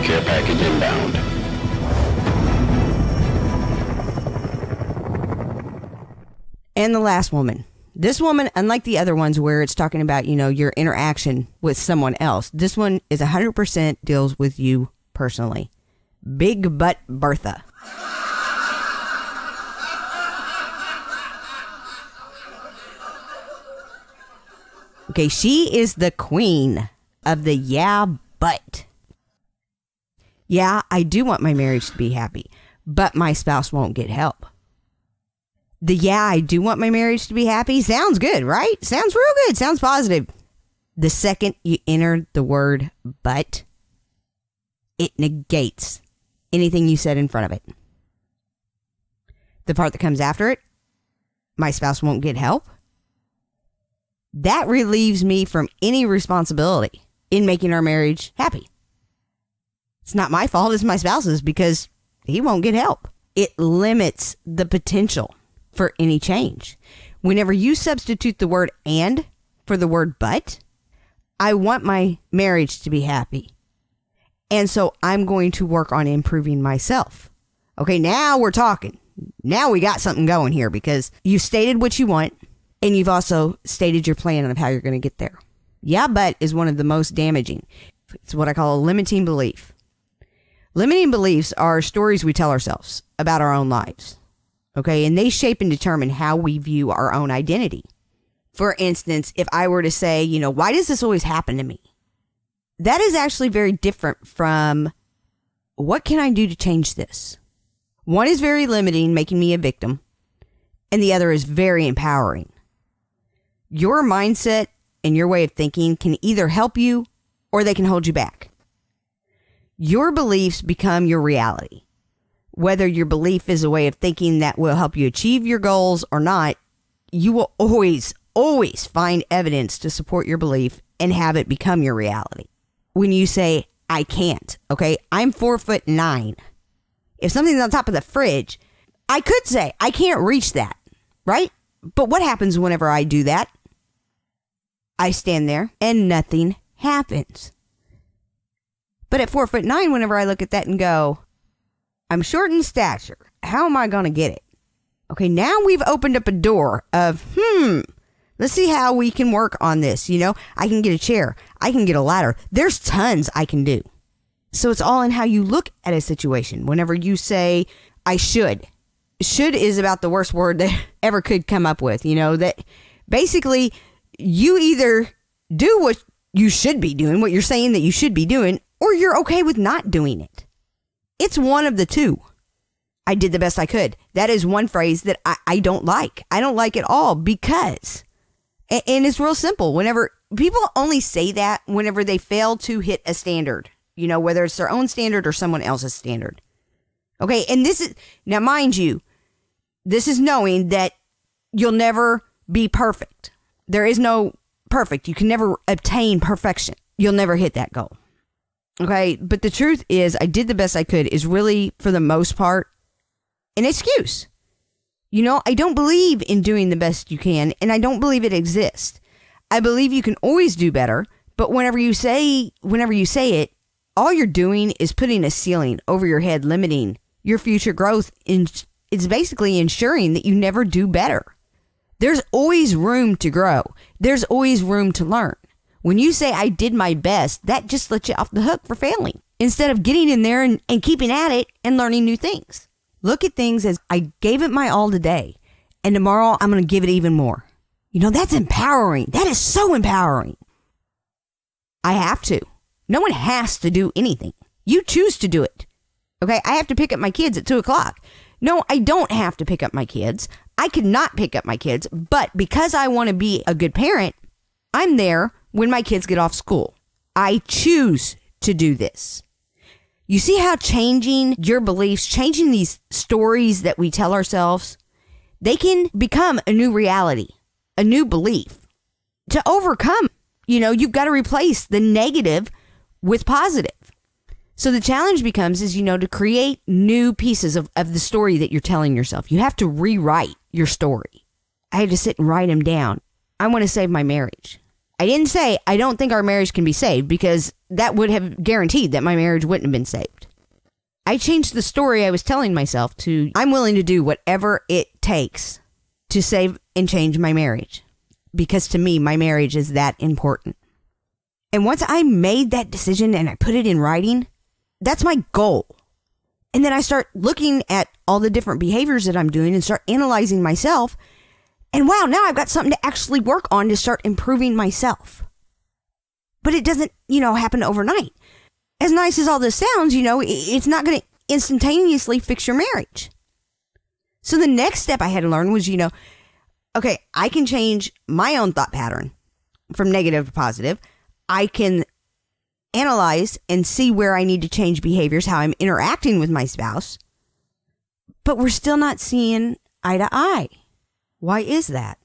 Care package inbound. And the last woman. This woman, unlike the other ones where it's talking about, your interaction with someone else, this one is 100% deals with you personally. Big Butt Bertha. Okay, she is the queen of the yeah, but. Yeah, I do want my marriage to be happy, but my spouse won't get help. The yeah, I do want my marriage to be happy sounds good, right? Sounds real good. Sounds positive. The second you enter the word but, it negates anything you said in front of it. The part that comes after it, my spouse won't get help. That relieves me from any responsibility in making our marriage happy. It's not my fault, it's my spouse's, because he won't get help. It limits the potential for any change. Whenever you substitute the word and for the word but, I want my marriage to be happy. And so I'm going to work on improving myself. Okay, now we're talking. Now we got something going here because you stated what you want and you've also stated your plan of how you're going to get there. Yeah, but is one of the most damaging. It's what I call a limiting belief. Limiting beliefs are stories we tell ourselves about our own lives. Okay, and they shape and determine how we view our own identity. For instance, if I were to say, why does this always happen to me? That is actually very different from what can I do to change this? One is very limiting, making me a victim, and the other is very empowering. Your mindset and your way of thinking can either help you or they can hold you back. Your beliefs become your reality. Whether your belief is a way of thinking that will help you achieve your goals or not, you will always find evidence to support your belief and have it become your reality. When you say, I can't, okay, I'm 4'9". If something's on top of the fridge, I could say, I can't reach that, right? But what happens whenever I do that? I stand there and nothing happens. But at 4'9", whenever I look at that and go, I'm short in stature. How am I going to get it? Okay, now we've opened up a door of, let's see how we can work on this. I can get a chair. I can get a ladder. There's tons I can do. So it's all in how you look at a situation. Whenever you say, I should. Should is about the worst word that ever could come up with. That basically you either do what you should be doing, what you're saying that you should be doing, or you're okay with not doing it. It's one of the two. I did the best I could. That is one phrase that I don't like. I don't like at all because, and it's real simple. Whenever people only say that whenever they fail to hit a standard, whether it's their own standard or someone else's standard. Okay. And this is, now mind you, this is knowing that you'll never be perfect. There is no perfect. You can never obtain perfection. You'll never hit that goal. Okay, but the truth is, I did the best I could is really, for the most part, an excuse. I don't believe in doing the best you can, and I don't believe it exists. I believe you can always do better, but whenever you say it, all you're doing is putting a ceiling over your head, limiting your future growth. It's basically ensuring that you never do better. There's always room to grow. There's always room to learn. When you say, I did my best, that just lets you off the hook for failing instead of getting in there and keeping at it and learning new things. Look at things as I gave it my all today, and tomorrow I'm going to give it even more. That's empowering. That is so empowering. I have to. No one has to do anything. You choose to do it. Okay, I have to pick up my kids at 2:00. No, I don't have to pick up my kids. I could not pick up my kids, but because I want to be a good parent, I'm there when my kids get off school. I choose to do this. You see how changing your beliefs, changing these stories that we tell ourselves, they can become a new reality, a new belief. To overcome, you've got to replace the negative with positive. So the challenge becomes to create new pieces of the story that you're telling yourself. You have to rewrite your story. I had to sit and write them down. I want to save my marriage. I didn't say I don't think our marriage can be saved because that would have guaranteed that my marriage wouldn't have been saved. I changed the story I was telling myself to, I'm willing to do whatever it takes to save and change my marriage. Because to me, my marriage is that important. And once I made that decision and I put it in writing, that's my goal. And then I start looking at all the different behaviors that I'm doing and start analyzing myself. And wow, now I've got something to actually work on to start improving myself. But it doesn't, happen overnight. As nice as all this sounds, it's not going to instantaneously fix your marriage. So the next step I had to learn was, okay, I can change my own thought pattern from negative to positive. I can analyze and see where I need to change behaviors, how I'm interacting with my spouse. But we're still not seeing eye to eye. Why is that?